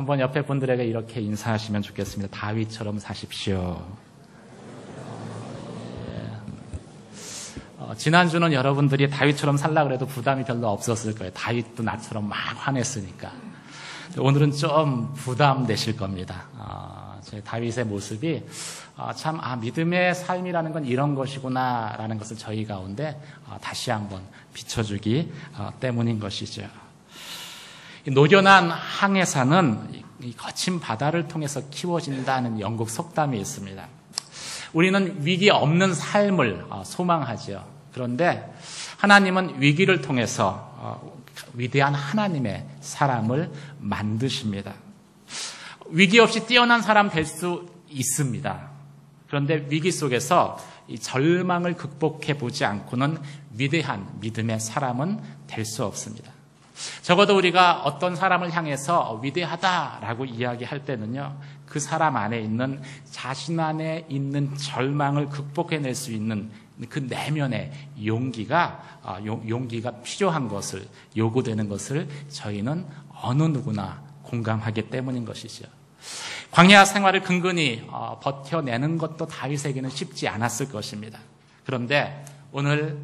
한번 옆에 분들에게 이렇게 인사하시면 좋겠습니다. 다윗처럼 사십시오. 지난주는 여러분들이 다윗처럼 살려고 해도 부담이 별로 없었을 거예요. 다윗도 나처럼 막 화냈으니까. 오늘은 좀 부담되실 겁니다. 제 다윗의 모습이 참 믿음의 삶이라는 건 이런 것이구나 라는 것을 저희 가운데 다시 한번 비춰주기 때문인 것이죠. 노련한 항해사는 이 거친 바다를 통해서 키워진다는 영국 속담이 있습니다. 우리는 위기 없는 삶을 소망하죠. 그런데 하나님은 위기를 통해서 위대한 하나님의 사람을 만드십니다. 위기 없이 뛰어난 사람 될 수 있습니다. 그런데 위기 속에서 이 절망을 극복해 보지 않고는 위대한 믿음의 사람은 될 수 없습니다. 적어도 우리가 어떤 사람을 향해서 위대하다라고 이야기할 때는요, 그 사람 안에 있는 자신 안에 있는 절망을 극복해낼 수 있는 그 내면의 용기가 필요한 것을, 요구되는 것을 저희는 어느 누구나 공감하기 때문인 것이죠. 광야 생활을 근근히 버텨내는 것도 다윗에게는 쉽지 않았을 것입니다. 그런데 오늘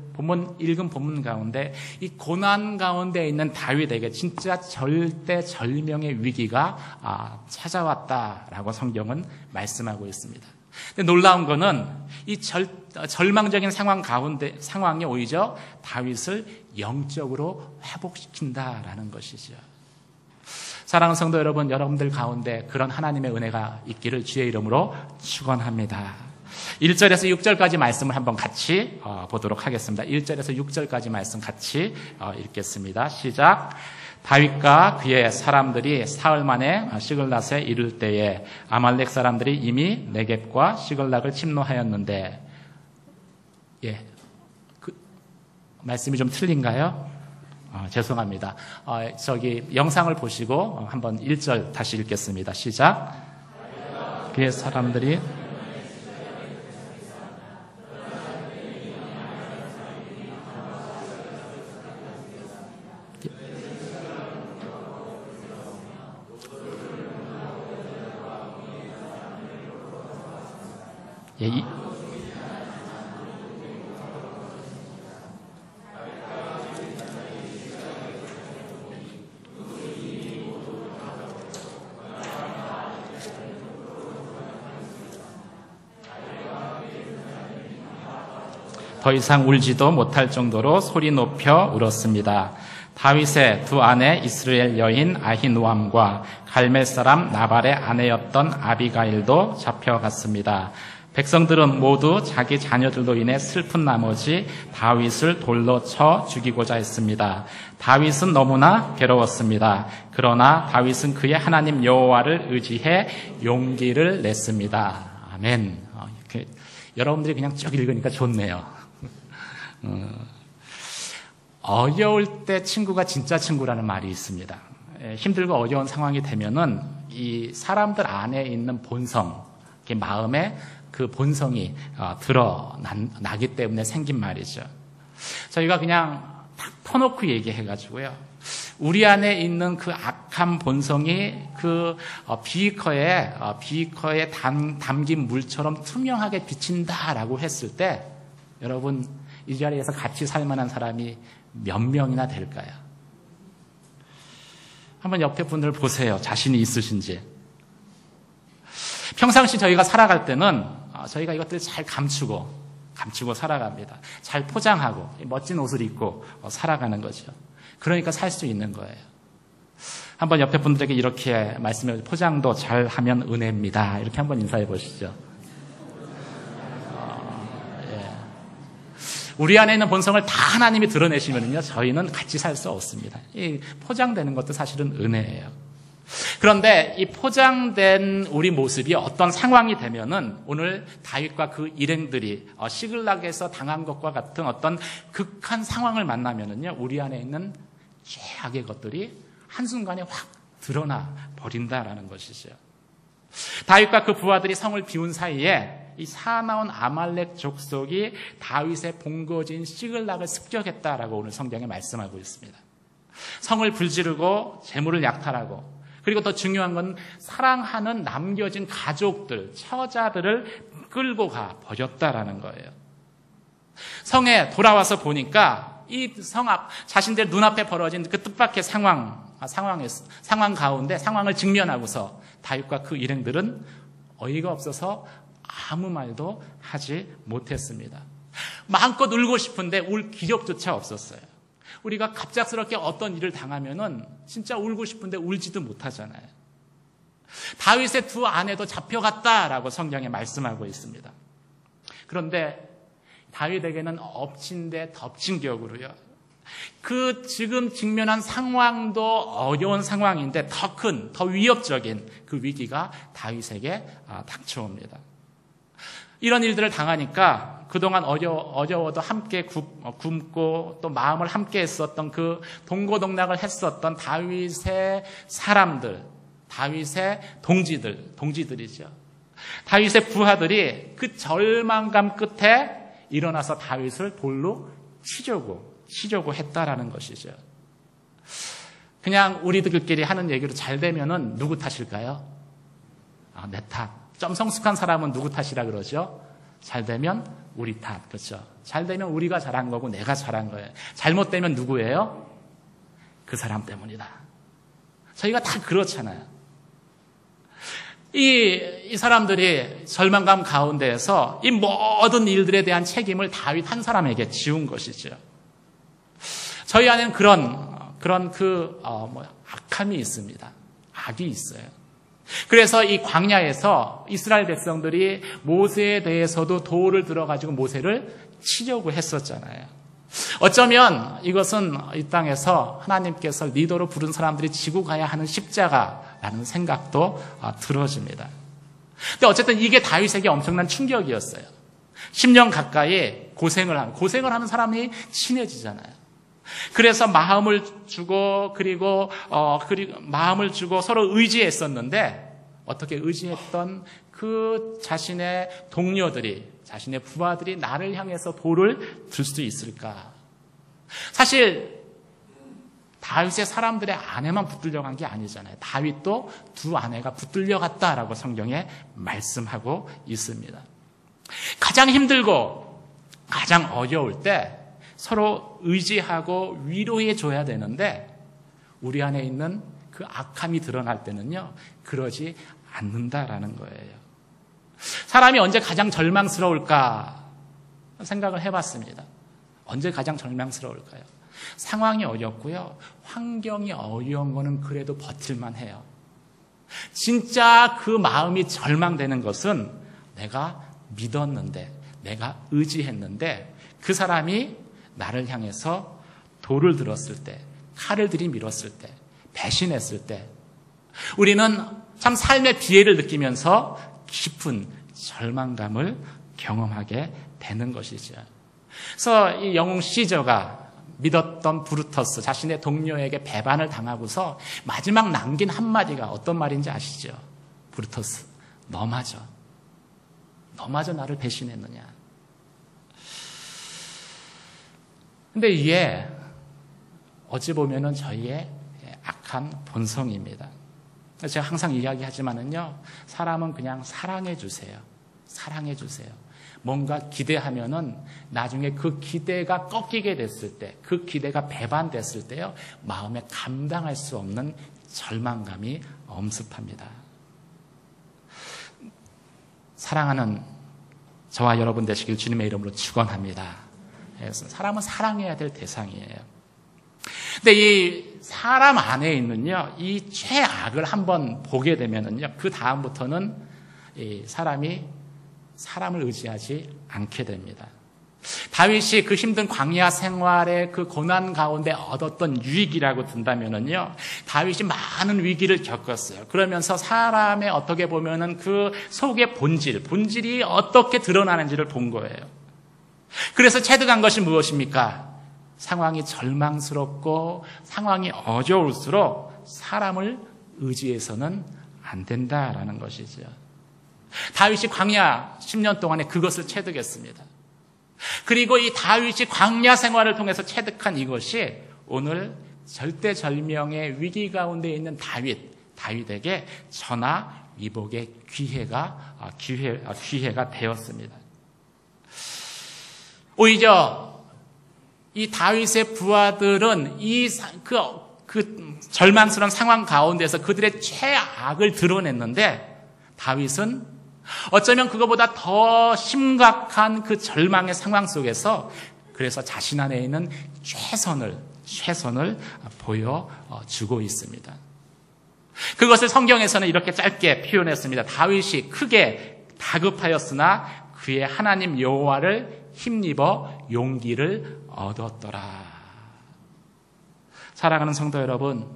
읽은 본문 가운데 이 고난 가운데 있는 다윗에게 진짜 절대절명의 위기가 찾아왔다라고 성경은 말씀하고 있습니다. 근데 놀라운 거는 이 절망적인 상황이 오히려 다윗을 영적으로 회복시킨다라는 것이죠. 사랑하는 성도 여러분, 여러분들 가운데 그런 하나님의 은혜가 있기를 주의 이름으로 축원합니다. 1절에서 6절까지 말씀을 한번 같이 보도록 하겠습니다. 1절에서 6절까지 말씀 같이 읽겠습니다. 시작. 다윗과 그의 사람들이 사흘 만에 시글락에 이를 때에 아말렉 사람들이 이미 네겝과 시글락을 침노하였는데, 말씀이 좀 틀린가요? 죄송합니다. 영상을 보시고 한번 1절 다시 읽겠습니다. 시작. 그의 사람들이 더 이상 울지도 못할 정도로 소리 높여 울었습니다. 다윗의 두 아내 이스라엘 여인 아히노암과 갈멜 사람 나발의 아내였던 아비가일도 잡혀갔습니다. 백성들은 모두 자기 자녀들로 인해 슬픈 나머지 다윗을 돌로 쳐 죽이고자 했습니다. 다윗은 너무나 괴로웠습니다. 그러나 다윗은 그의 하나님 여호와를 의지해 용기를 냈습니다. 아멘. 여러분들이 그냥 쭉 읽으니까 좋네요. 어려울 때 친구가 진짜 친구라는 말이 있습니다. 힘들고 어려운 상황이 되면은 이 사람들 안에 있는 본성, 마음에 그 본성이 드러나기 때문에 생긴 말이죠. 저희가 그냥 딱 터놓고 얘기해가지고요, 우리 안에 있는 그 악한 본성이 그 비커에 담긴 물처럼 투명하게 비친다라고 했을 때, 여러분 이 자리에서 같이 살 만한 사람이 몇 명이나 될까요? 한번 옆에 분들 보세요. 자신이 있으신지. 평상시 저희가 살아갈 때는 저희가 이것들을 잘 감추고 살아갑니다. 잘 포장하고 멋진 옷을 입고 살아가는 거죠. 그러니까 살 수 있는 거예요. 한번 옆에 분들에게 이렇게 말씀해, 포장도 잘 하면 은혜입니다. 이렇게 한번 인사해 보시죠. 우리 안에 있는 본성을 다 하나님이 드러내시면요, 저희는 같이 살 수 없습니다. 이 포장되는 것도 사실은 은혜예요. 그런데 이 포장된 우리 모습이 어떤 상황이 되면은, 오늘 다윗과 그 일행들이 시글락에서 당한 것과 같은 어떤 극한 상황을 만나면은요, 우리 안에 있는 최악의 것들이 한순간에 확 드러나 버린다라는 것이죠. 다윗과 그 부하들이 성을 비운 사이에 이 사나운 아말렉 족속이 다윗의 본거지인 시글락을 습격했다라고 오늘 성경에 말씀하고 있습니다. 성을 불지르고 재물을 약탈하고, 그리고 더 중요한 건 사랑하는 남겨진 가족들, 처자들을 끌고 가 버렸다라는 거예요. 성에 돌아와서 보니까 이 성 앞, 자신들 눈앞에 벌어진 그 뜻밖의 상황 가운데 상황을 직면하고서 다윗과 그 일행들은 어이가 없어서 아무 말도 하지 못했습니다. 마음껏 울고 싶은데 울 기력조차 없었어요. 우리가 갑작스럽게 어떤 일을 당하면은 진짜 울고 싶은데 울지도 못하잖아요. 다윗의 두 아내도 잡혀갔다라고 성경에 말씀하고 있습니다. 그런데 다윗에게는 엎친 데 덮친 격으로요. 그 지금 직면한 상황도 어려운 상황인데 더 큰, 더 위협적인 그 위기가 다윗에게 닥쳐옵니다. 이런 일들을 당하니까 그동안 어려워도 함께 굶고 또 마음을 함께 했었던 그 동고동락을 했었던 다윗의 사람들, 다윗의 동지들이죠. 다윗의 부하들이 그 절망감 끝에 일어나서 다윗을 돌로 치려고 했다라는 것이죠. 그냥 우리들끼리 하는 얘기로 잘 되면은 누구 탓일까요? 내 탓. 좀 성숙한 사람은 누구 탓이라 그러죠? 잘 되면 우리 탓. 그렇죠? 잘 되면 우리가 잘한 거고 내가 잘한 거예요. 잘못되면 누구예요? 그 사람 때문이다. 저희가 다 그렇잖아요. 이 사람들이 절망감 가운데에서 이 모든 일들에 대한 책임을 다윗 한 사람에게 지운 것이죠. 저희 안에는 그런 악함이 있습니다. 악이 있어요. 그래서 이 광야에서 이스라엘 백성들이 모세에 대해서도 도를 들어가지고 모세를 치려고 했었잖아요. 어쩌면 이것은 이 땅에서 하나님께서 리더로 부른 사람들이 지고 가야 하는 십자가라는 생각도 들어집니다. 근데 어쨌든 이게 다윗에게 엄청난 충격이었어요. 10년 가까이 고생을 하는 사람이 친해지잖아요. 그래서 마음을 주고 그리고 마음을 주고 서로 의지했었는데 어떻게 의지했던 그 자신의 동료들이 자신의 부하들이 나를 향해서 돌을 들 수 있을까? 사실 다윗의 사람들의 아내만 붙들려 간 게 아니잖아요. 다윗도 두 아내가 붙들려 갔다라고 성경에 말씀하고 있습니다. 가장 힘들고 가장 어려울 때 서로 의지하고 위로해 줘야 되는데 우리 안에 있는 그 악함이 드러날 때는요, 그러지 않는다라는 거예요. 사람이 언제 가장 절망스러울까 생각을 해봤습니다. 언제 가장 절망스러울까요? 상황이 어렵고요. 환경이 어려운 거는 그래도 버틸만 해요. 진짜 그 마음이 절망되는 것은 내가 믿었는데, 내가 의지했는데 그 사람이 나를 향해서 돌을 들었을 때, 칼을 들이밀었을 때, 배신했을 때 우리는 참 삶의 비애를 느끼면서 깊은 절망감을 경험하게 되는 것이죠. 그래서 이 영웅 시저가 믿었던 브루터스, 자신의 동료에게 배반을 당하고서 마지막 남긴 한마디가 어떤 말인지 아시죠? 브루터스, 너마저 나를 배신했느냐. 근데 이게 어찌 보면은 저희의 악한 본성입니다. 제가 항상 이야기하지만은요, 사람은 그냥 사랑해 주세요. 뭔가 기대하면은 나중에 그 기대가 꺾이게 됐을 때, 그 기대가 배반됐을 때요, 마음에 감당할 수 없는 절망감이 엄습합니다. 사랑하는 저와 여러분 되시길 주님의 이름으로 축원합니다. 그래서 사람은 사랑해야 될 대상이에요. 근데 이 사람 안에 있는요, 이 최악을 한번 보게 되면은요, 그 다음부터는 이 사람이 사람을 의지하지 않게 됩니다. 다윗이 그 힘든 광야 생활의 그 고난 가운데 얻었던 유익이라고 든다면은요, 다윗이 많은 위기를 겪었어요. 그러면서 사람의 어떻게 보면은 그 속의 본질이 어떻게 드러나는지를 본 거예요. 그래서 체득한 것이 무엇입니까? 상황이 절망스럽고 상황이 어려울수록 사람을 의지해서는 안 된다라는 것이죠. 다윗이 광야 10년 동안에 그것을 체득했습니다. 그리고 이 다윗이 광야 생활을 통해서 체득한 이것이 오늘 절대절명의 위기 가운데 있는 다윗, 다윗에게 전하 위복의 기회가 되었습니다. 오히려 이 다윗의 부하들은 그 절망스러운 상황 가운데서 그들의 최악을 드러냈는데 다윗은 어쩌면 그거보다 더 심각한 그 절망의 상황 속에서 그래서 자신 안에 있는 최선을 보여주고 있습니다. 그것을 성경에서는 이렇게 짧게 표현했습니다. 다윗이 크게 다급하였으나 그의 하나님 여호와를 힘입어 용기를 얻었더라. 사랑하는 성도 여러분,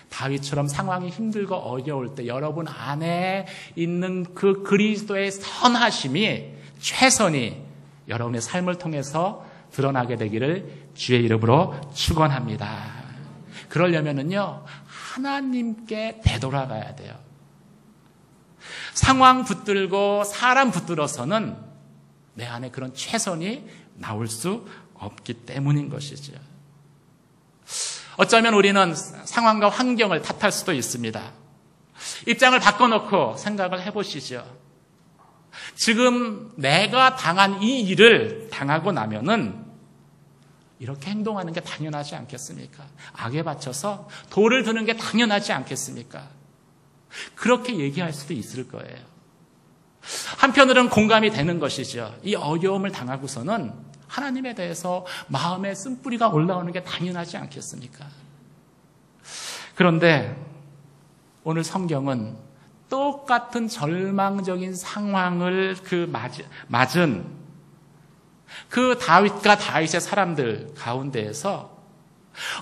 다윗처럼 상황이 힘들고 어려울 때 여러분 안에 있는 그 그리스도의 선하심이, 최선이 여러분의 삶을 통해서 드러나게 되기를 주의 이름으로 축원합니다. 그러려면은요, 하나님께 되돌아가야 돼요. 상황 붙들고 사람 붙들어서는 내 안에 그런 최선이 나올 수 없기 때문인 것이죠. 어쩌면 우리는 상황과 환경을 탓할 수도 있습니다. 입장을 바꿔놓고 생각을 해보시죠. 지금 내가 당한 이 일을 당하고 나면은 이렇게 행동하는 게 당연하지 않겠습니까? 악에 바쳐서 돌을 드는 게 당연하지 않겠습니까? 그렇게 얘기할 수도 있을 거예요. 한편으로는 공감이 되는 것이죠. 이 어려움을 당하고서는 하나님에 대해서 마음에 쓴뿌리가 올라오는 게 당연하지 않겠습니까? 그런데 오늘 성경은 똑같은 절망적인 상황을 맞은 그 다윗과 다윗의 사람들 가운데에서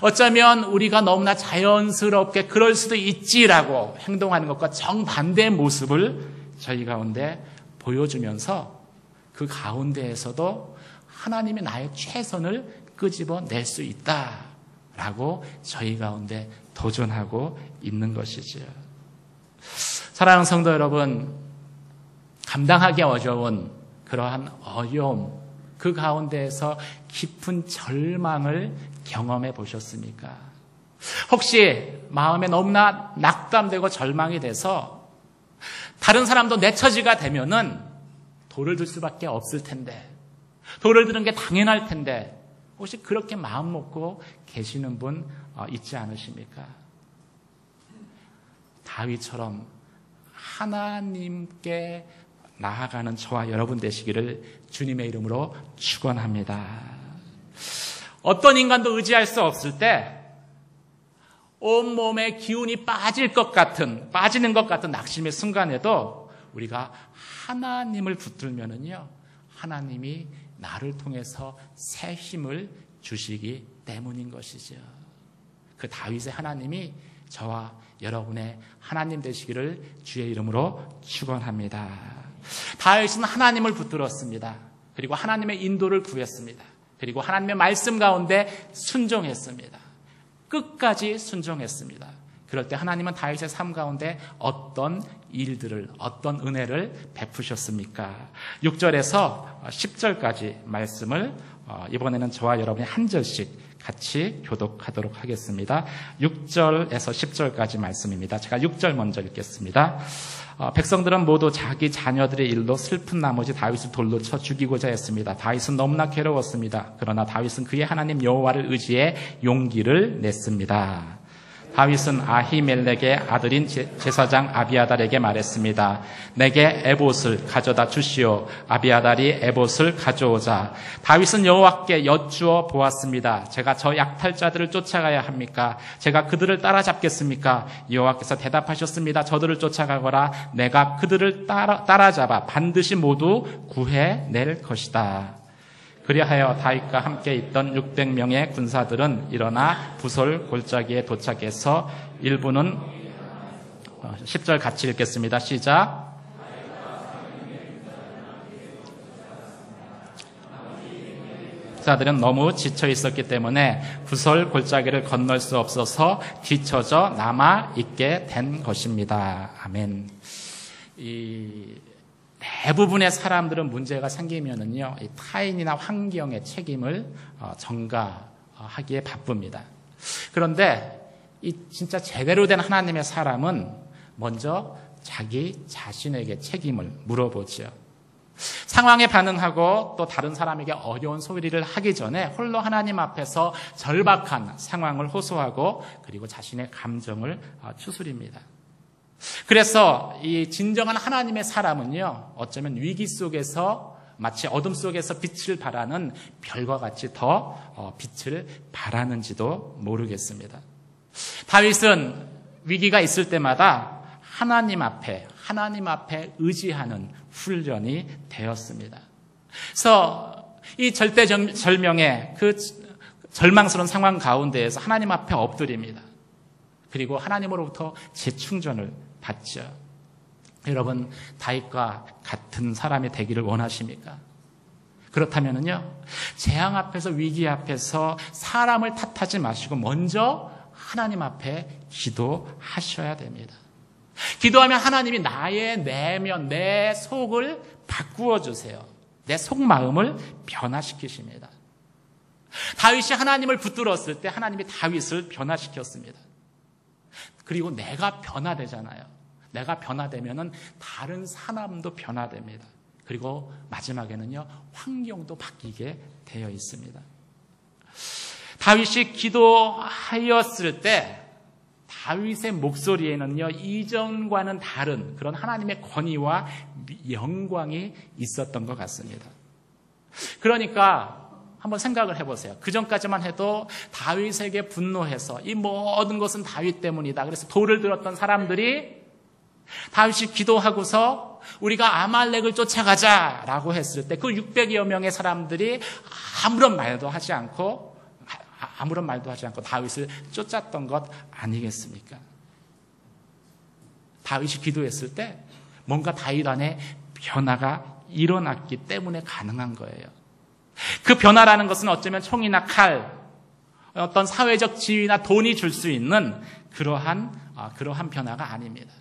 어쩌면 우리가 너무나 자연스럽게 그럴 수도 있지라고 행동하는 것과 정반대의 모습을 저희 가운데 보여주면서 그 가운데에서도 하나님이 나의 최선을 끄집어낼 수 있다라고 저희 가운데 도전하고 있는 것이지요. 사랑하는 성도 여러분, 감당하기 어려운 그러한 어려움, 그 가운데에서 깊은 절망을 경험해 보셨습니까? 혹시 마음에 너무나 낙담되고 절망이 돼서 다른 사람도 내 처지가 되면은 돌을 들 수밖에 없을 텐데, 돌을 드는 게 당연할 텐데, 혹시 그렇게 마음 먹고 계시는 분 있지 않으십니까? 다윗처럼 하나님께 나아가는 저와 여러분 되시기를 주님의 이름으로 축원합니다. 어떤 인간도 의지할 수 없을 때 온몸에 기운이 빠지는 것 같은 낙심의 순간에도 우리가 하나님을 붙들면은요, 하나님이 나를 통해서 새 힘을 주시기 때문인 것이죠. 그 다윗의 하나님이 저와 여러분의 하나님 되시기를 주의 이름으로 축원합니다. 다윗은 하나님을 붙들었습니다. 그리고 하나님의 인도를 구했습니다. 그리고 하나님의 말씀 가운데 순종했습니다. 끝까지 순종했습니다. 그럴 때 하나님은 다윗의 삶 가운데 어떤 일들을, 어떤 은혜를 베푸셨습니까? 6절에서 10절까지 말씀을 이번에는 저와 여러분이 한 절씩 같이 교독하도록 하겠습니다. 6절에서 10절까지 말씀입니다. 제가 6절 먼저 읽겠습니다. 백성들은 모두 자기 자녀들의 일로 슬픈 나머지 다윗을 돌로 쳐 죽이고자 했습니다. 다윗은 너무나 괴로웠습니다. 그러나 다윗은 그의 하나님 여호와를 의지해 용기를 냈습니다. 다윗은 아히멜렉의 아들인 제사장 아비아달에게 말했습니다. 내게 에봇을 가져다 주시오. 아비아달이 에봇을 가져오자 다윗은 여호와께 여쭈어 보았습니다. 제가 저 약탈자들을 쫓아가야 합니까? 제가 그들을 따라잡겠습니까? 여호와께서 대답하셨습니다. 저들을 쫓아가거라. 내가 그들을 따라잡아 반드시 모두 구해낼 것이다. 그리하여 다윗과 함께 있던 600명의 군사들은 일어나 부솔 골짜기에 도착해서 일부는 10절 같이 읽겠습니다. 시작. 군사들은 너무 지쳐 있었기 때문에 부솔 골짜기를 건널 수 없어서 뒤처져 남아 있게 된 것입니다. 아멘. 대부분의 사람들은 문제가 생기면은요, 이 타인이나 환경의 책임을 전가하기에 바쁩니다. 그런데 이 진짜 제대로 된 하나님의 사람은 먼저 자기 자신에게 책임을 물어보죠. 상황에 반응하고 또 다른 사람에게 어려운 소리를 하기 전에 홀로 하나님 앞에서 절박한 상황을 호소하고 그리고 자신의 감정을 추스립니다. 그래서 이 진정한 하나님의 사람은요, 어쩌면 위기 속에서 마치 어둠 속에서 빛을 발하는 별과 같이 더 빛을 발하는지도 모르겠습니다. 다윗은 위기가 있을 때마다 하나님 앞에 의지하는 훈련이 되었습니다. 그래서 이 절대절명의 그 절망스러운 상황 가운데에서 하나님 앞에 엎드립니다. 그리고 하나님으로부터 재충전을 받죠. 여러분, 다윗과 같은 사람이 되기를 원하십니까? 그렇다면요, 재앙 앞에서, 위기 앞에서 사람을 탓하지 마시고 먼저 하나님 앞에 기도하셔야 됩니다. 기도하면 하나님이 나의 내면, 내 속을 바꾸어 주세요. 내 속마음을 변화시키십니다. 다윗이 하나님을 붙들었을 때 하나님이 다윗을 변화시켰습니다. 그리고 내가 변화되잖아요. 내가 변화되면은 다른 사람도 변화됩니다. 그리고 마지막에는요, 환경도 바뀌게 되어 있습니다. 다윗이 기도하였을 때 다윗의 목소리에는요, 이전과는 다른 그런 하나님의 권위와 영광이 있었던 것 같습니다. 그러니까 한번 생각을 해보세요. 그 전까지만 해도 다윗에게 분노해서 이 모든 것은 다윗 때문이다. 그래서 돌을 들었던 사람들이 다윗이 기도하고서 우리가 아말렉을 쫓아가자라고 했을 때 그 600여 명의 사람들이 아무런 말도 하지 않고 다윗을 쫓았던 것 아니겠습니까? 다윗이 기도했을 때 뭔가 다윗 안에 변화가 일어났기 때문에 가능한 거예요. 그 변화라는 것은 어쩌면 총이나 칼, 어떤 사회적 지위나 돈이 줄 수 있는 그러한 변화가 아닙니다.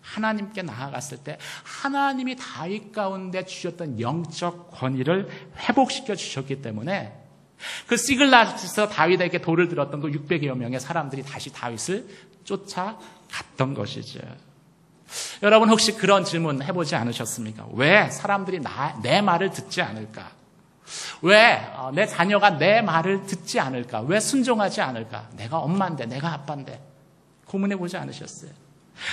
하나님께 나아갔을 때 하나님이 다윗 가운데 주셨던 영적 권위를 회복시켜 주셨기 때문에 그 시글락에서 다윗에게 돌을 들었던 그 600여 명의 사람들이 다시 다윗을 쫓아갔던 것이죠. 여러분, 혹시 그런 질문 해보지 않으셨습니까? 왜 사람들이 내 말을 듣지 않을까? 왜 내 자녀가 내 말을 듣지 않을까? 왜 순종하지 않을까? 내가 엄마인데, 내가 아빠인데. 고민해보지 않으셨어요?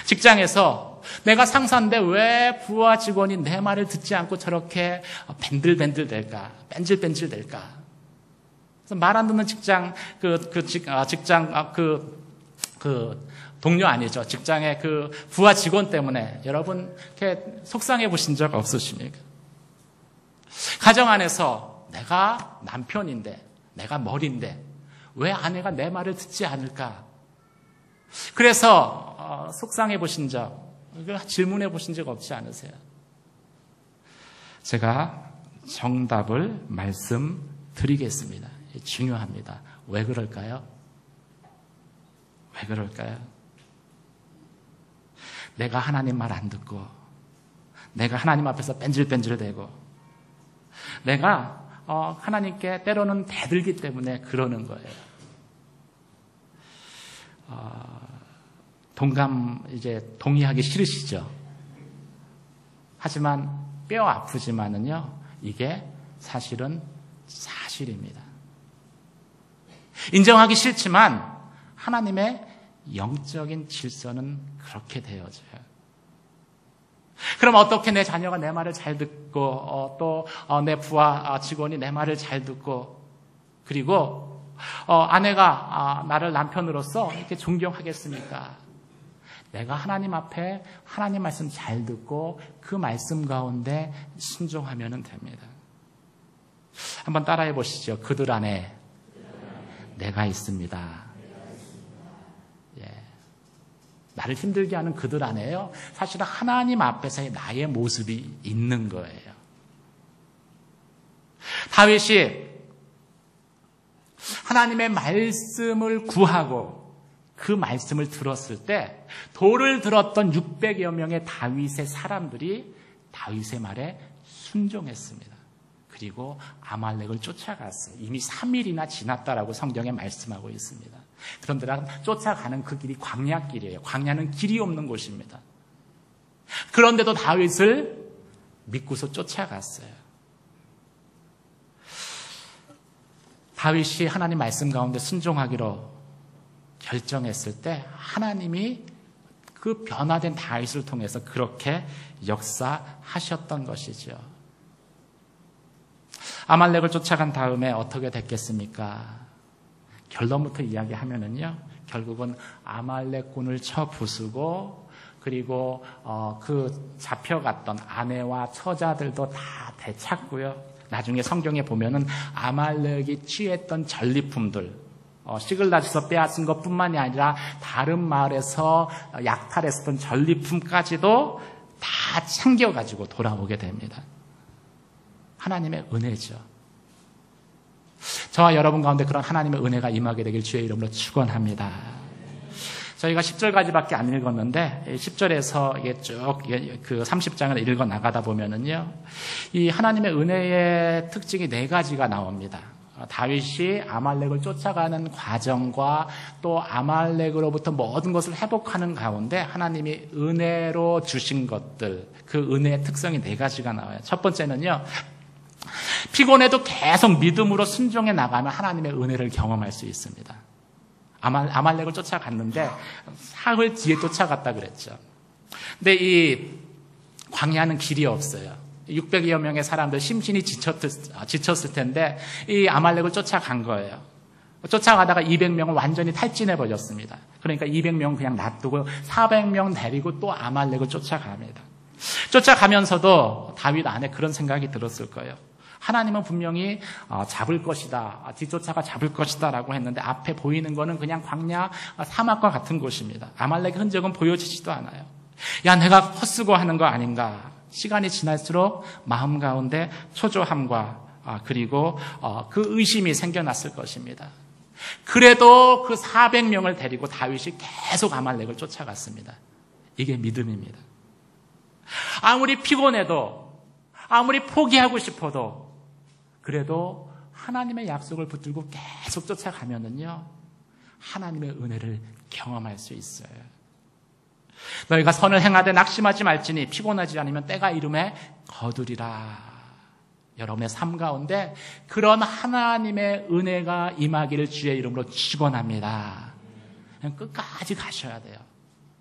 직장에서 내가 상사인데 왜 부하 직원이 내 말을 듣지 않고 저렇게 밴들밴들 될까? 뺀질뺀질 될까? 그래서 말 안 듣는 동료 아니죠. 직장의 그 부하 직원 때문에 여러분 이렇게 속상해 보신 적 없으십니까? 가정 안에서 내가 남편인데, 내가 머리인데 왜 아내가 내 말을 듣지 않을까? 그래서 속상해 보신 적, 질문해 보신 적 없지 않으세요? 제가 정답을 말씀드리겠습니다. 중요합니다. 왜 그럴까요? 왜 그럴까요? 내가 하나님 말 안 듣고, 내가 하나님 앞에서 뺀질뺀질대고, 내가 하나님께 때로는 대들기 때문에 그러는 거예요. 동의하기 싫으시죠? 하지만 뼈 아프지만은요, 이게 사실은 사실입니다. 인정하기 싫지만 하나님의 영적인 질서는 그렇게 되어져요. 그럼 어떻게 내 자녀가 내 말을 잘 듣고 또 내 부하 직원이 내 말을 잘 듣고, 그리고 아내가 나를 남편으로서 이렇게 존경하겠습니까? 내가 하나님 앞에 하나님 말씀 잘 듣고 그 말씀 가운데 순종하면 됩니다. 한번 따라해 보시죠. 그들 안에 내가 있습니다. 예. 나를 힘들게 하는 그들 안에요, 사실은 하나님 앞에서의 나의 모습이 있는 거예요. 다윗이 하나님의 말씀을 구하고 그 말씀을 들었을 때 돌을 들었던 600여 명의 다윗의 사람들이 다윗의 말에 순종했습니다. 그리고 아말렉을 쫓아갔어요. 이미 3일이나 지났다라고 성경에 말씀하고 있습니다. 그런데 쫓아가는 그 길이 광야길이에요. 광야는 길이 없는 곳입니다. 그런데도 다윗을 믿고서 쫓아갔어요. 다윗이 하나님 말씀 가운데 순종하기로 결정했을 때 하나님이 그 변화된 다윗을 통해서 그렇게 역사하셨던 것이죠. 아말렉을 쫓아간 다음에 어떻게 됐겠습니까? 결론부터 이야기하면은요, 결국은 아말렉군을 쳐 부수고, 그리고 그 잡혀갔던 아내와 처자들도 다 되찾고요. 나중에 성경에 보면은 아말렉이 취했던 전리품들, 시글락에서 빼앗은 것뿐만이 아니라 다른 마을에서 약탈했었던 전리품까지도 다 챙겨가지고 돌아오게 됩니다. 하나님의 은혜죠. 저와 여러분 가운데 그런 하나님의 은혜가 임하게 되길 주의 이름으로 축원합니다. 저희가 10절까지밖에 안 읽었는데 10절에서 이게 쭉 그 30장을 읽어 나가다 보면은요, 이 하나님의 은혜의 특징이 4가지가 나옵니다. 다윗이 아말렉을 쫓아가는 과정과 또 아말렉으로부터 모든 것을 회복하는 가운데 하나님이 은혜로 주신 것들, 그 은혜의 특성이 4가지가 나와요. 첫 번째는요, 피곤해도 계속 믿음으로 순종해 나가면 하나님의 은혜를 경험할 수 있습니다. 아말렉을 쫓아갔는데 사흘 뒤에 쫓아갔다 그랬죠. 근데 이 광야는 길이 없어요. 600여 명의 사람들 심신이 지쳤을 텐데 이 아말렉을 쫓아간 거예요. 쫓아가다가 200명을 완전히 탈진해 버렸습니다. 그러니까 200명 그냥 놔두고 400명 데리고 또 아말렉을 쫓아갑니다. 쫓아가면서도 다윗 안에 그런 생각이 들었을 거예요. 하나님은 분명히 잡을 것이다, 뒤쫓아가 잡을 것이다 라고 했는데 앞에 보이는 거는 그냥 광야 사막과 같은 곳입니다. 아말렉의 흔적은 보여지지도 않아요. 야, 내가 헛수고 하는 거 아닌가. 시간이 지날수록 마음 가운데 초조함과 그리고 그 의심이 생겨났을 것입니다. 그래도 그 400명을 데리고 다윗이 계속 아말렉을 쫓아갔습니다. 이게 믿음입니다. 아무리 피곤해도, 아무리 포기하고 싶어도, 그래도 하나님의 약속을 붙들고 계속 쫓아가면은요, 하나님의 은혜를 경험할 수 있어요. 너희가 선을 행하되 낙심하지 말지니 피곤하지 않으면 때가 이름에 거두리라. 여러분의 삶 가운데 그런 하나님의 은혜가 임하기를 주의 이름으로 축원합니다. 그냥 끝까지 가셔야 돼요.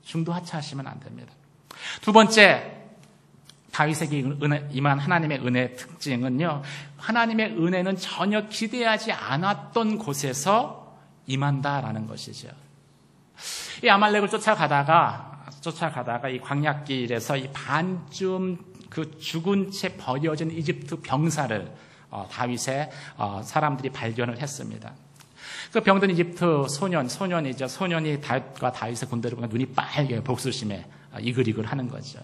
중도하차하시면 안 됩니다. 두 번째, 다윗에게 임한 하나님의 은혜의 특징은요, 하나님의 은혜는 전혀 기대하지 않았던 곳에서 임한다라는 것이죠. 이 아말렉을 쫓아가다가 이 광야길에서 이 반쯤 그 죽은 채 버려진 이집트 병사를 다윗의 사람들이 발견을 했습니다. 그 병든 이집트 소년이죠. 소년이 다윗과 다윗의 군대를 보면 눈이 빨개요. 복수심에 이글이글 하는 거죠.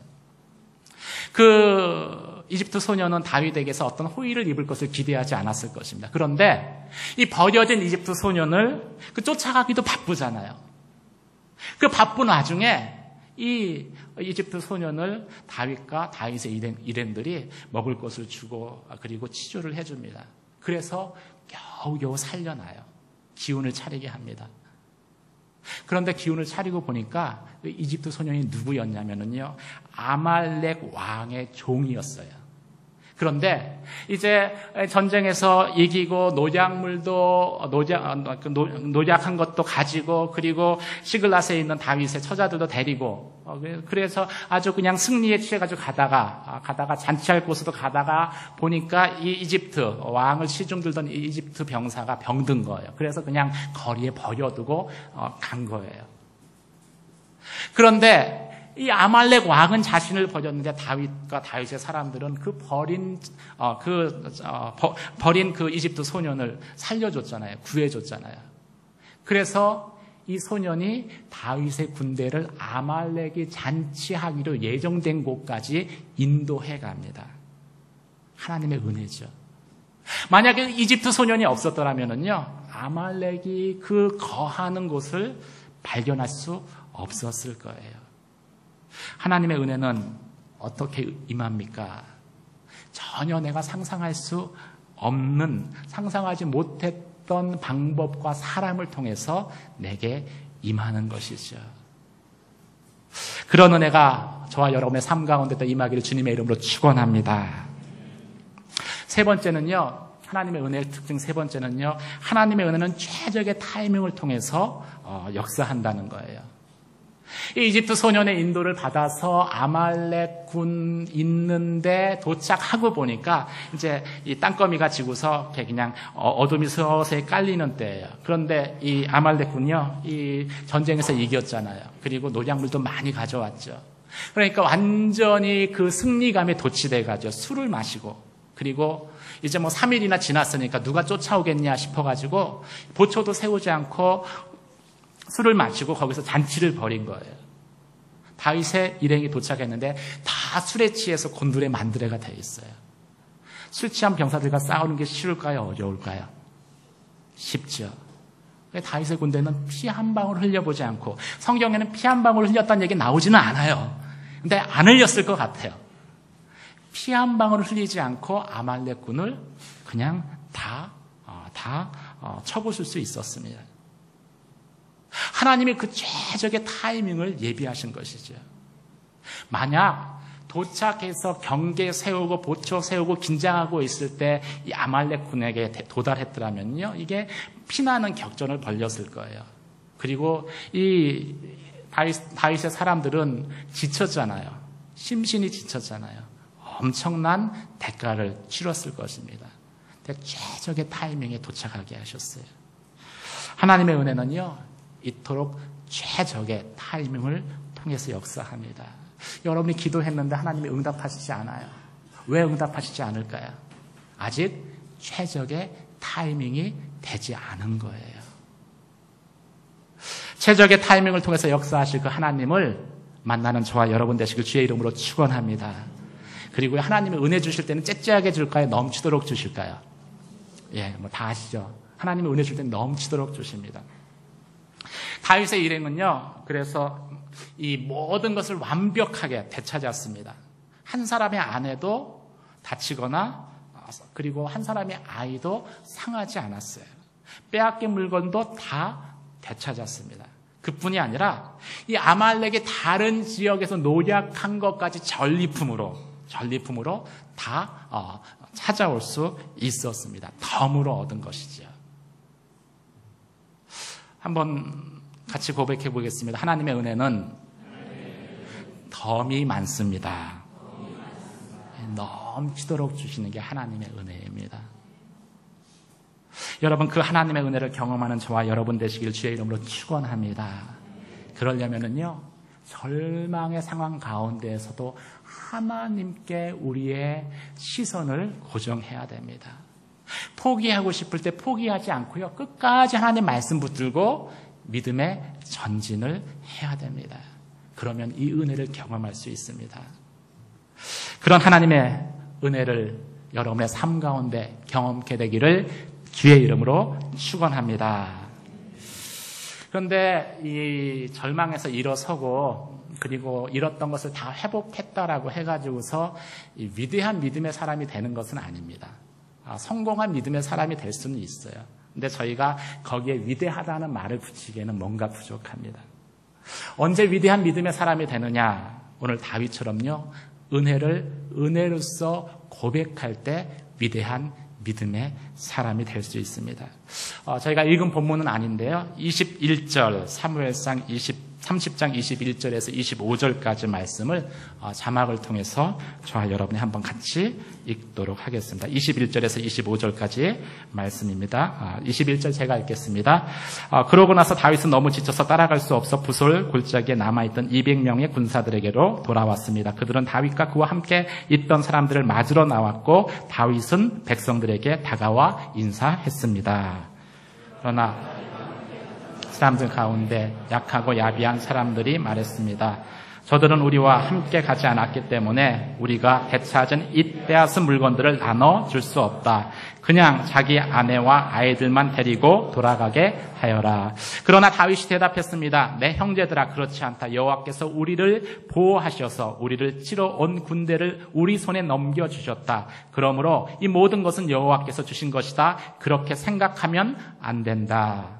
그 이집트 소년은 다윗에게서 어떤 호의를 입을 것을 기대하지 않았을 것입니다. 그런데 이 버려진 이집트 소년을 쫓아가기도 바쁘잖아요. 그 바쁜 와중에 이 이집트 소년을 다윗과 다윗의 일행들이 먹을 것을 주고 그리고 치료를 해줍니다. 그래서 겨우겨우 살려놔요. 기운을 차리게 합니다. 그런데 기운을 차리고 보니까 이집트 소년이 누구였냐면요, 아말렉 왕의 종이었어요. 그런데 이제 전쟁에서 이기고 노약한 것도 가지고 그리고 시글랏에 있는 다윗의 처자들도 데리고 그래서 아주 그냥 승리에 취해가지고 가다가 잔치할 곳으로 가다가 보니까 이 이집트 왕을 시중 들던 이 이집트 병사가 병든 거예요. 그래서 그냥 거리에 버려두고 간 거예요. 그런데 이 아말렉 왕은 자신을 버렸는데 다윗과 다윗의 사람들은 버린 그 이집트 소년을 살려줬잖아요. 구해줬잖아요. 그래서 이 소년이 다윗의 군대를 아말렉이 잔치하기로 예정된 곳까지 인도해 갑니다. 하나님의 은혜죠. 만약에 이집트 소년이 없었더라면요, 아말렉이 그 거하는 곳을 발견할 수 없었을 거예요. 하나님의 은혜는 어떻게 임합니까? 전혀 내가 상상할 수 없는, 상상하지 어떤 방법과 사람을 통해서 내게 임하는 것이죠. 그런 은혜가 저와 여러분의 삶 가운데 또 임하기를 주님의 이름으로 축원합니다. 세 번째는요, 하나님의 은혜의 특징 세 번째는요, 하나님의 은혜는 최적의 타이밍을 통해서 역사한다는 거예요. 이 이집트 소년의 인도를 받아서 아말렉 군 있는데 도착하고 보니까 이제 이 땅거미가 지고서 그냥 어둠이 서서히 깔리는 때예요. 그런데 이 아말렉 군이요, 이 전쟁에서 이겼잖아요. 그리고 농약물도 많이 가져왔죠. 그러니까 완전히 그 승리감에 도취돼가지고 술을 마시고, 그리고 이제 뭐 3일이나 지났으니까 누가 쫓아오겠냐 싶어가지고 보초도 세우지 않고 술을 마시고 거기서 잔치를 벌인 거예요. 다윗의 일행이 도착했는데 다 술에 취해서 곤두레 만드레가 돼 있어요. 술 취한 병사들과 싸우는 게 쉬울까요? 어려울까요? 쉽죠. 다윗의 군대는 피 한 방울 흘려보지 않고, 성경에는 피 한 방울 흘렸다는 얘기 나오지는 않아요. 근데 안 흘렸을 것 같아요. 피 한 방울 흘리지 않고 아말렉 군을 그냥 다 쳐부술 수 있었습니다. 하나님이 그 최적의 타이밍을 예비하신 것이죠. 만약 도착해서 경계 세우고 보초 세우고 긴장하고 있을 때 이 아말렉 군에게 도달했더라면요, 이게 피나는 격전을 벌였을 거예요. 그리고 이 다윗의 사람들은 지쳤잖아요. 심신이 지쳤잖아요. 엄청난 대가를 치렀을 것입니다. 최적의 타이밍에 도착하게 하셨어요. 하나님의 은혜는요, 이토록 최적의 타이밍을 통해서 역사합니다. 여러분이 기도했는데 하나님이 응답하시지 않아요. 왜 응답하시지 않을까요? 아직 최적의 타이밍이 되지 않은 거예요. 최적의 타이밍을 통해서 역사하실 그 하나님을 만나는 저와 여러분 되시길 주의 이름으로 축원합니다. 그리고 하나님이 은혜 주실 때는 째째하게 줄까요? 넘치도록 주실까요? 예, 뭐 다 아시죠? 하나님이 은혜 줄 때는 넘치도록 주십니다. 다윗의 일행은요, 그래서 이 모든 것을 완벽하게 되찾았습니다. 한 사람의 아내도 다치거나, 그리고 한 사람의 아이도 상하지 않았어요. 빼앗긴 물건도 다 되찾았습니다. 그뿐이 아니라 이 아말렉의 다른 지역에서 노략한 것까지 전리품으로 다 찾아올 수 있었습니다. 덤으로 얻은 것이죠. 한번 같이 고백해 보겠습니다. 하나님의 은혜는 덤이 많습니다. 넘치도록 주시는 게 하나님의 은혜입니다. 여러분, 그 하나님의 은혜를 경험하는 저와 여러분 되시길 주의 이름으로 축원합니다. 그러려면은요, 절망의 상황 가운데에서도 하나님께 우리의 시선을 고정해야 됩니다. 포기하고 싶을 때 포기하지 않고요, 끝까지 하나님 말씀 붙들고 믿음의 전진을 해야 됩니다. 그러면 이 은혜를 경험할 수 있습니다. 그런 하나님의 은혜를 여러분의 삶 가운데 경험하게 되기를 주의 이름으로 축원합니다. 그런데 이 절망에서 일어서고 그리고 잃었던 것을 다 회복했다라고 해가지고서 이 위대한 믿음의 사람이 되는 것은 아닙니다. 성공한 믿음의 사람이 될 수는 있어요. 근데 저희가 거기에 위대하다는 말을 붙이기에는 뭔가 부족합니다. 언제 위대한 믿음의 사람이 되느냐? 오늘 다윗처럼요, 은혜를 은혜로서 고백할 때 위대한 믿음의 사람이 될 수 있습니다. 저희가 읽은 본문은 아닌데요, 21절 사무엘상 30장 21절에서 25절까지 말씀을 자막을 통해서 저와 여러분이 한번 같이 읽도록 하겠습니다. 21절에서 25절까지 말씀입니다. 21절 제가 읽겠습니다. 그러고 나서 다윗은 너무 지쳐서 따라갈 수 없어 부솔 골짜기에 남아있던 200명의 군사들에게로 돌아왔습니다. 그들은 다윗과 그와 함께 있던 사람들을 맞으러 나왔고 다윗은 백성들에게 다가와 인사했습니다. 그러나 사람들 가운데 약하고 야비한 사람들이 말했습니다. 저들은 우리와 함께 가지 않았기 때문에 우리가 되찾은 이 빼앗은 물건들을 나눠줄 수 없다. 그냥 자기 아내와 아이들만 데리고 돌아가게 하여라. 그러나 다윗이 대답했습니다. 내 형제들아, 그렇지 않다. 여호와께서 우리를 보호하셔서 우리를 치러 온 군대를 우리 손에 넘겨주셨다. 그러므로 이 모든 것은 여호와께서 주신 것이다. 그렇게 생각하면 안 된다.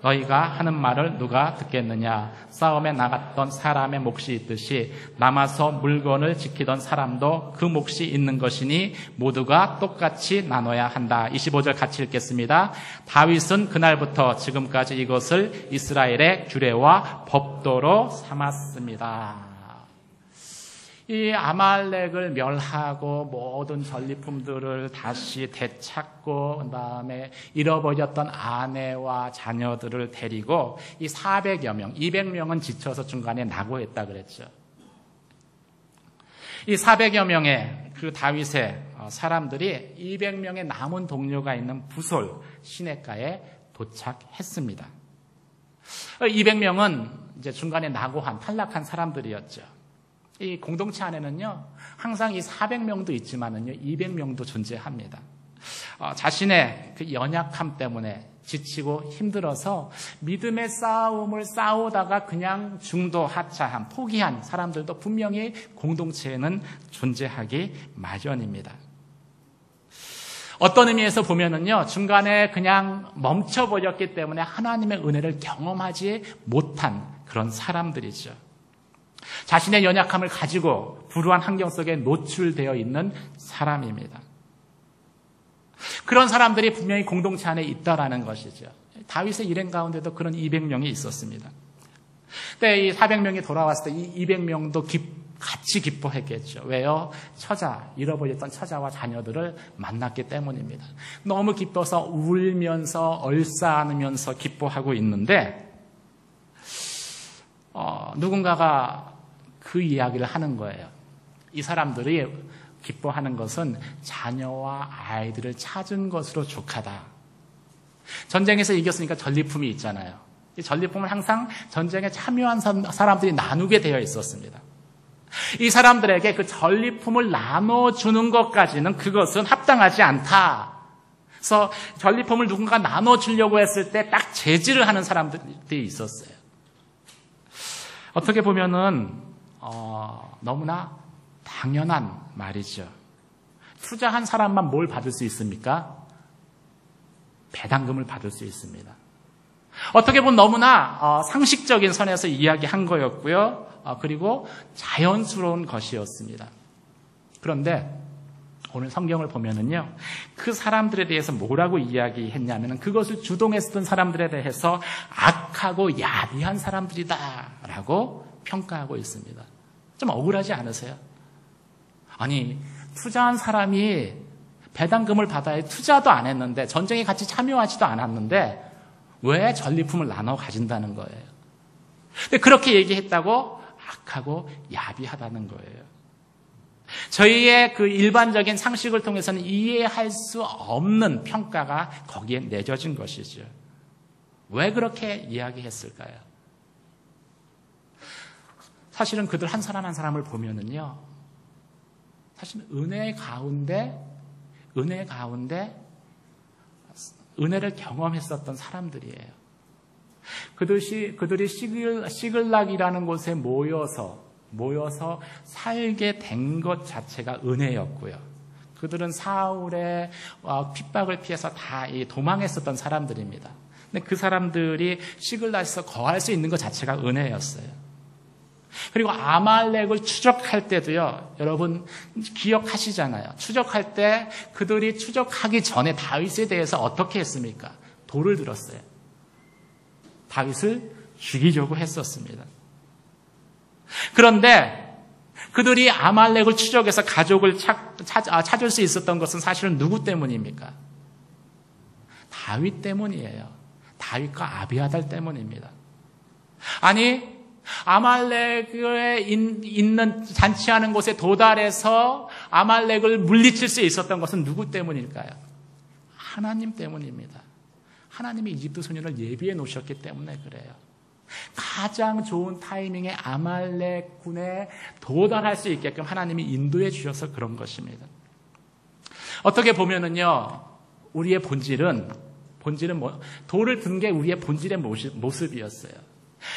너희가 하는 말을 누가 듣겠느냐? 싸움에 나갔던 사람의 몫이 있듯이 남아서 물건을 지키던 사람도 그 몫이 있는 것이니 모두가 똑같이 나눠야 한다. 25절 같이 읽겠습니다. 다윗은 그날부터 지금까지 이것을 이스라엘의 규례와 법도로 삼았습니다. 이 아말렉을 멸하고 모든 전리품들을 다시 되찾고 그다음에 잃어버렸던 아내와 자녀들을 데리고 이 400여 명, 200명은 지쳐서 중간에 낙오했다 그랬죠. 이 400여 명의 그 다윗의 사람들이 200명의 남은 동료가 있는 부솔 시냇가에 도착했습니다. 200명은 이제 중간에 낙오한 탈락한 사람들이었죠. 이 공동체 안에는요, 항상 이 400명도 있지만은요, 200명도 존재합니다. 자신의 그 연약함 때문에 지치고 힘들어서 믿음의 싸움을 싸우다가 그냥 중도 하차한, 포기한 사람들도 분명히 공동체에는 존재하기 마련입니다. 어떤 의미에서 보면은요, 중간에 그냥 멈춰버렸기 때문에 하나님의 은혜를 경험하지 못한 그런 사람들이죠. 자신의 연약함을 가지고 불우한 환경 속에 노출되어 있는 사람입니다. 그런 사람들이 분명히 공동체 안에 있다라는 것이죠. 다윗의 일행 가운데도 그런 200명이 있었습니다. 그때 이 400명이 돌아왔을 때 이 200명도 같이 기뻐했겠죠. 왜요? 잃어버렸던 처자와 자녀들을 만났기 때문입니다. 너무 기뻐서 울면서 얼싸안으면서 기뻐하고 있는데 누군가가 그 이야기를 하는 거예요. 이 사람들이 기뻐하는 것은 자녀와 아이들을 찾은 것으로 족하다. 전쟁에서 이겼으니까 전리품이 있잖아요. 이 전리품을 항상 전쟁에 참여한 사람들이 나누게 되어 있었습니다. 이 사람들에게 그 전리품을 나눠주는 것까지는 그것은 합당하지 않다. 그래서 전리품을 누군가 나눠주려고 했을 때 딱 제지를 하는 사람들이 있었어요. 어떻게 보면은 너무나 당연한 말이죠. 투자한 사람만 뭘 받을 수 있습니까? 배당금을 받을 수 있습니다. 어떻게 보면 너무나 상식적인 선에서 이야기한 거였고요. 그리고 자연스러운 것이었습니다. 그런데 오늘 성경을 보면은요, 그 사람들에 대해서 뭐라고 이야기했냐면은 그것을 주동했던 사람들에 대해서 악하고 야비한 사람들이다라고 평가하고 있습니다. 좀 억울하지 않으세요? 아니, 투자한 사람이 배당금을 받아야 투자도 안 했는데 전쟁에 같이 참여하지도 않았는데 왜 전리품을 나눠 가진다는 거예요? 근데 그렇게 얘기했다고 악하고 야비하다는 거예요. 저희의 그 일반적인 상식을 통해서는 이해할 수 없는 평가가 거기에 내져진 것이죠. 왜 그렇게 이야기했을까요? 사실은 그들 한 사람 한 사람을 보면은요, 사실 은혜 가운데 은혜를 경험했었던 사람들이에요. 그들이 시글락이라는 곳에 모여서 살게 된 것 자체가 은혜였고요. 그들은 사울의 핍박을 피해서 다 도망했었던 사람들입니다. 근데 그 사람들이 시글락에서 거할 수 있는 것 자체가 은혜였어요. 그리고 아말렉을 추적할 때도요, 여러분 기억하시잖아요. 추적할 때 그들이 추적하기 전에 다윗에 대해서 어떻게 했습니까? 돌을 들었어요. 다윗을 죽이려고 했었습니다. 그런데 그들이 아말렉을 추적해서 가족을 찾을 수 있었던 것은 사실은 누구 때문입니까? 다윗 때문이에요. 다윗과 아비아달 때문입니다. 아니, 아말렉에 있는 잔치하는 곳에 도달해서 아말렉을 물리칠 수 있었던 것은 누구 때문일까요? 하나님 때문입니다. 하나님이 이집트 소년을 예비해 놓으셨기 때문에 그래요. 가장 좋은 타이밍에 아말렉군에 도달할 수 있게끔 하나님이 인도해 주셔서 그런 것입니다. 어떻게 보면은요, 우리의 본질은 돌을 든 게 우리의 본질의 모습이었어요.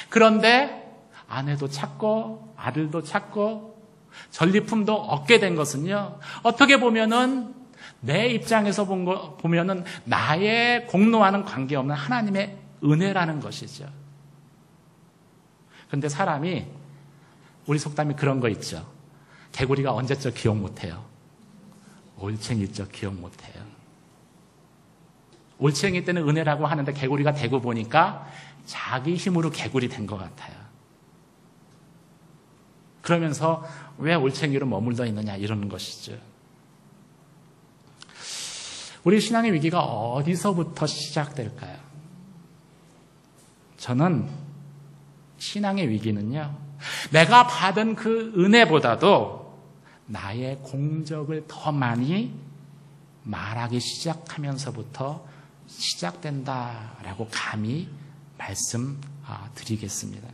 그런데 아내도 찾고 아들도 찾고 전리품도 얻게 된 것은요, 어떻게 보면은 내 입장에서 보면은 나의 공로와는 관계없는 하나님의 은혜라는 것이죠. 그런데 사람이, 우리 속담이 그런 거 있죠. 개구리가 언제적 기억 못해요. 올챙이적 기억 못해요. 올챙이 때는 은혜라고 하는데 개구리가 되고 보니까 자기 힘으로 개구리 된 것 같아요. 그러면서 왜 올챙이로 머물러 있느냐 이러는 것이죠. 우리 신앙의 위기가 어디서부터 시작될까요? 저는 신앙의 위기는요, 내가 받은 그 은혜보다도 나의 공적을 더 많이 말하기 시작하면서부터 시작된다라고 감히 말씀드리겠습니다.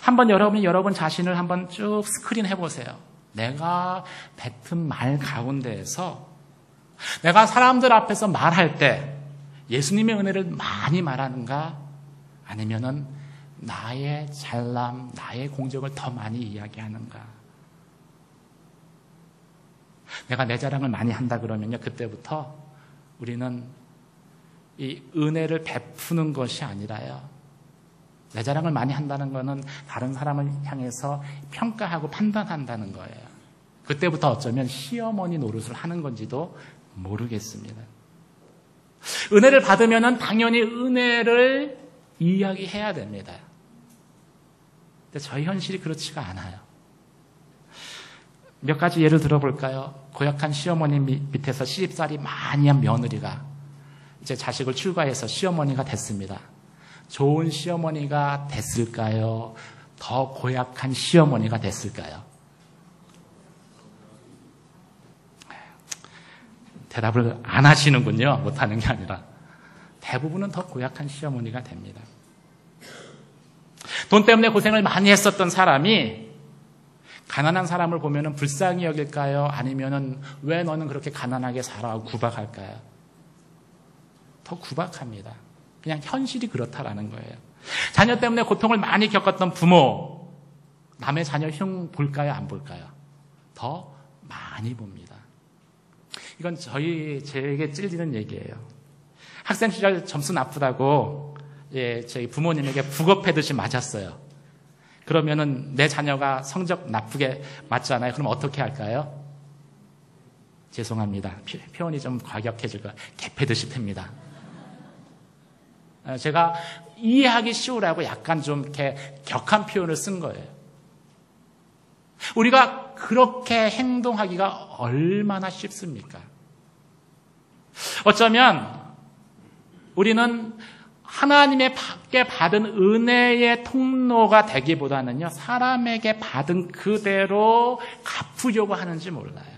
한번 여러분 자신을 한번 쭉 스크린 해보세요. 내가 뱉은 말 가운데에서 내가 사람들 앞에서 말할 때 예수님의 은혜를 많이 말하는가, 아니면은 나의 잘남, 나의 공적을 더 많이 이야기하는가. 내가 내 자랑을 많이 한다 그러면요, 그때부터 우리는 이 은혜를 베푸는 것이 아니라요, 내 자랑을 많이 한다는 것은 다른 사람을 향해서 평가하고 판단한다는 거예요. 그때부터 어쩌면 시어머니 노릇을 하는 건지도 모르겠습니다. 은혜를 받으면 당연히 은혜를 이야기해야 됩니다. 근데 저희 현실이 그렇지가 않아요. 몇 가지 예를 들어볼까요? 고약한 시어머니 밑에서 시집살이 많이 한 며느리가 이제 자식을 출가해서 시어머니가 됐습니다. 좋은 시어머니가 됐을까요? 더 고약한 시어머니가 됐을까요? 대답을 안 하시는군요. 못하는 게 아니라. 대부분은 더 고약한 시어머니가 됩니다. 돈 때문에 고생을 많이 했었던 사람이 가난한 사람을 보면 불쌍히 여길까요? 아니면 왜 너는 그렇게 가난하게 살아? 구박할까요? 더 구박합니다. 그냥 현실이 그렇다라는 거예요. 자녀 때문에 고통을 많이 겪었던 부모, 남의 자녀 흉 볼까요? 안 볼까요? 더 많이 봅니다. 이건 제게 찔리는 얘기예요. 학생 시절 점수 나쁘다고 저희 부모님에게 북어패듯이 맞았어요. 그러면은 내 자녀가 성적 나쁘게 맞잖아요. 그럼 어떻게 할까요? 죄송합니다. 표현이 좀 과격해질 거예요. 개패듯이 팹니다. 제가 이해하기 쉬우라고 약간 좀 이렇게 격한 표현을 쓴 거예요. 우리가 그렇게 행동하기가 얼마나 쉽습니까? 어쩌면 우리는 하나님께 받은 은혜의 통로가 되기보다는요, 사람에게 받은 그대로 갚으려고 하는지 몰라요.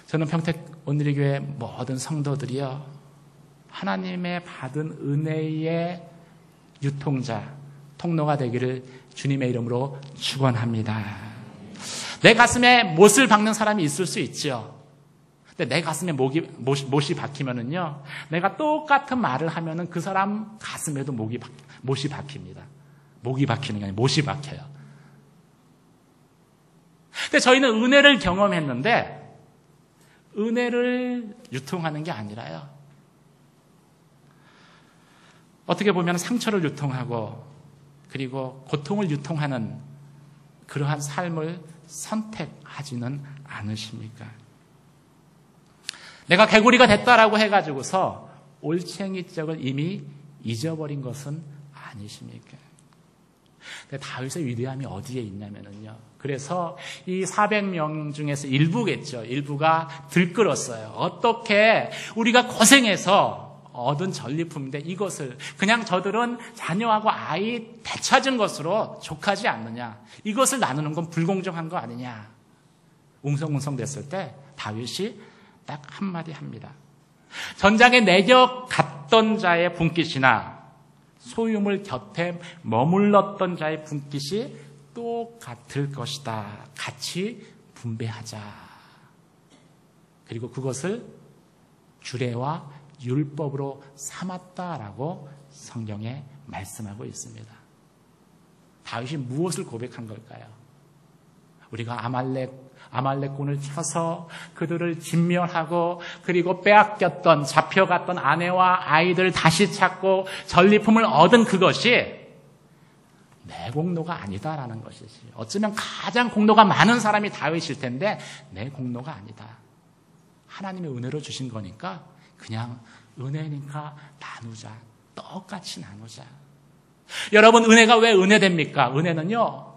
저는 평택 온누리교회 모든 성도들이요, 하나님의 받은 은혜의 유통자, 통로가 되기를 주님의 이름으로 축원합니다. 내 가슴에 못을 박는 사람이 있을 수 있죠. 근데 내 가슴에 못이 박히면은요, 내가 똑같은 말을 하면은 그 사람 가슴에도 못이 박힙니다. 목이 박히는 게 아니라 못이 박혀요. 근데 저희는 은혜를 경험했는데, 은혜를 유통하는 게 아니라요, 어떻게 보면 상처를 유통하고 그리고 고통을 유통하는 그러한 삶을 선택하지는 않으십니까? 내가 개구리가 됐다라고 해가지고서 올챙이 쪽을 이미 잊어버린 것은 아니십니까? 근데 다윗의 위대함이 어디에 있냐면요, 그래서 이 400명 중에서 일부겠죠. 일부가 들끓었어요. 어떻게 우리가 고생해서 얻은 전리품인데 이것을 그냥 저들은 자녀하고 아이 되찾은 것으로 족하지 않느냐, 이것을 나누는 건 불공정한 거 아니냐, 웅성웅성 됐을 때 다윗이 딱 한마디 합니다. 전장에 내려갔던 자의 분깃이나 소유물 곁에 머물렀던 자의 분깃이 똑같을 것이다. 같이 분배하자. 그리고 그것을 규례와 율법으로 삼았다라고 성경에 말씀하고 있습니다. 다윗이 무엇을 고백한 걸까요? 우리가 아말렉군을 쳐서 그들을 진멸하고 그리고 빼앗겼던 잡혀갔던 아내와 아이들 다시 찾고 전리품을 얻은 그것이 내 공로가 아니다라는 것이지. 어쩌면 가장 공로가 많은 사람이 다윗일 텐데 내 공로가 아니다. 하나님의 은혜로 주신 거니까 그냥 은혜니까 나누자. 똑같이 나누자. 여러분, 은혜가 왜 은혜됩니까? 은혜는요,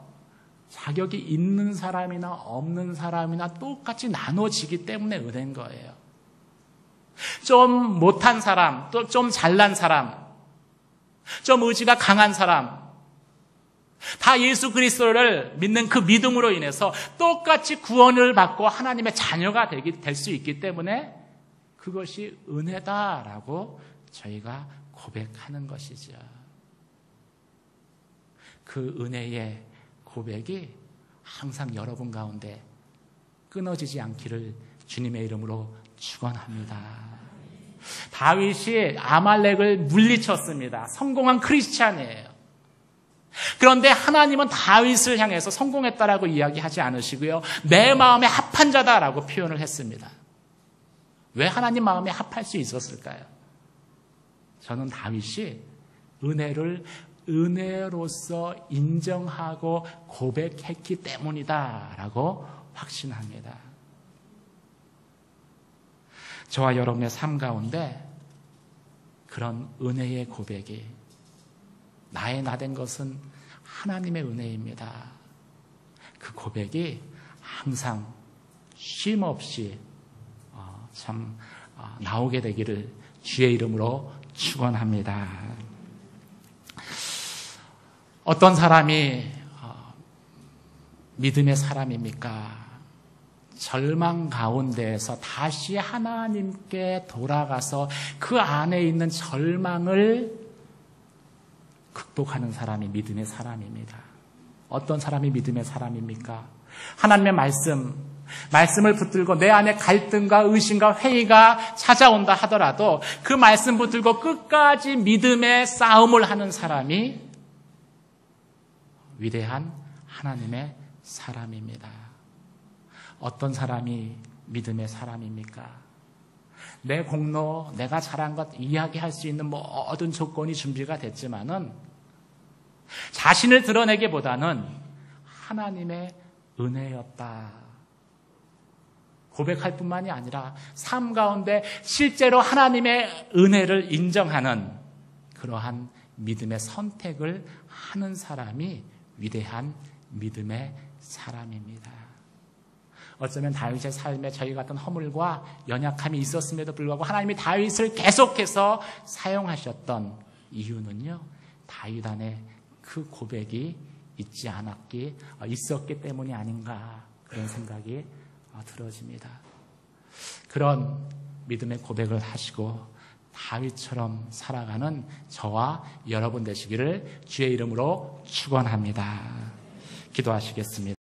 자격이 있는 사람이나 없는 사람이나 똑같이 나눠지기 때문에 은혜인 거예요. 좀 못한 사람, 또 좀 잘난 사람, 좀 의지가 강한 사람, 다 예수 그리스도를 믿는 그 믿음으로 인해서 똑같이 구원을 받고 하나님의 자녀가 될 수 있기 때문에 그것이 은혜다라고 저희가 고백하는 것이죠. 그 은혜의 고백이 항상 여러분 가운데 끊어지지 않기를 주님의 이름으로 축원합니다. 다윗이 아말렉을 물리쳤습니다. 성공한 크리스찬이에요. 그런데 하나님은 다윗을 향해서 성공했다라고 이야기하지 않으시고요. 내 마음에 합한 자다라고 표현을 했습니다. 왜 하나님 마음에 합할 수 있었을까요? 저는 다윗이 은혜를 은혜로서 인정하고 고백했기 때문이다라고 확신합니다. 저와 여러분의 삶 가운데 그런 은혜의 고백이 나의 나된 것은 하나님의 은혜입니다. 그 고백이 항상 쉼 없이 나오게 되기를 주의 이름으로 축원합니다. 어떤 사람이 믿음의 사람입니까? 절망 가운데에서 다시 하나님께 돌아가서 그 안에 있는 절망을 극복하는 사람이 믿음의 사람입니다. 어떤 사람이 믿음의 사람입니까? 하나님의 말씀을 붙들고 내 안에 갈등과 의심과 회의가 찾아온다 하더라도 그 말씀 붙들고 끝까지 믿음의 싸움을 하는 사람이 위대한 하나님의 사람입니다. 어떤 사람이 믿음의 사람입니까? 내 공로, 내가 잘한 것 이야기할 수 있는 모든 조건이 준비가 됐지만은 자신을 드러내기보다는 하나님의 은혜였다. 고백할 뿐만이 아니라 삶 가운데 실제로 하나님의 은혜를 인정하는 그러한 믿음의 선택을 하는 사람이 위대한 믿음의 사람입니다. 어쩌면 다윗의 삶에 저희 같은 허물과 연약함이 있었음에도 불구하고 하나님이 다윗을 계속해서 사용하셨던 이유는요, 다윗 안에 그 고백이 있었기 때문이 아닌가, 그런 생각이 들어집니다. 그런 믿음의 고백을 하시고 다윗처럼 살아가는 저와 여러분 되시기를 주의 이름으로 축원합니다. 기도하시겠습니다.